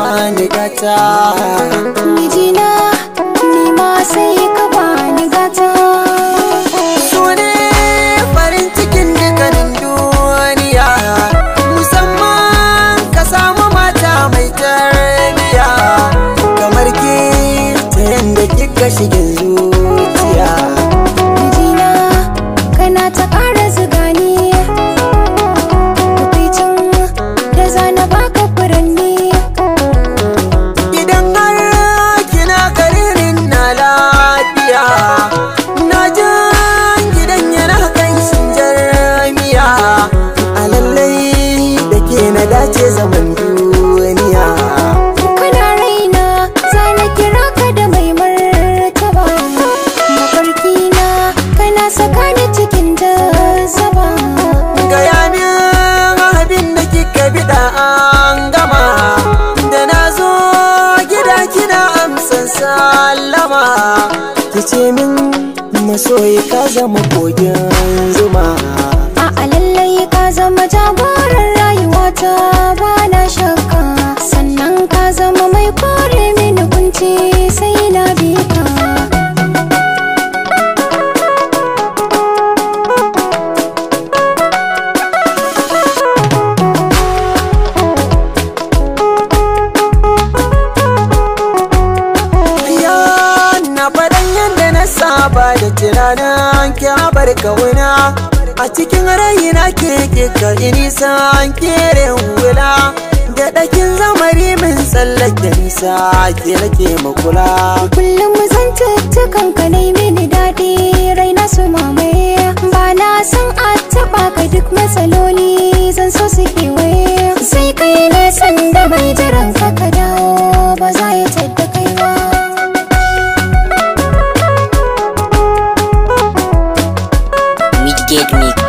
bani gata. Mijina ni ma sai ka bani gata. Su ne farin cikin dukkanin duniya, musamman ka samu mata mai tarbiya kamar ke, ta yanda kika shigin zuciya. Mijina kana ta ƙara zuga ni, tukwicin da zana baka furanni. Idan har kina garirin na lafiya, na jan gidan yana kan jami'a. A lallai da ke na dace zaman duniya. Kana raina zana kira ka da mai martaba, mafarkina kana saka ni cikin jazaba. Gaya min abin da kika biɗa an gama, da na zo gida kina amsan sallama. Kice min masoyi ka zama kogin zuma. A lallai ka zama jagoran rayuwata ba na shakka, sannan ka zama mai kore mini kunci sai na bi ka. Na faɗan yadda na saba da tunanin kyabar kauna, a cikin raina ke kika nisa kere wula. Da ɗakin zamari min tsallake nisa ke nake makula. Kullum zan tuttukan ka nai mini daɗi raina su mamaye, ba na san a taɓa ka duk matsaloli zan so su kewaye. Sai kai ne sanda bai jiran ka ka dawo ba za ya tadda kai ba. Midgate Mix.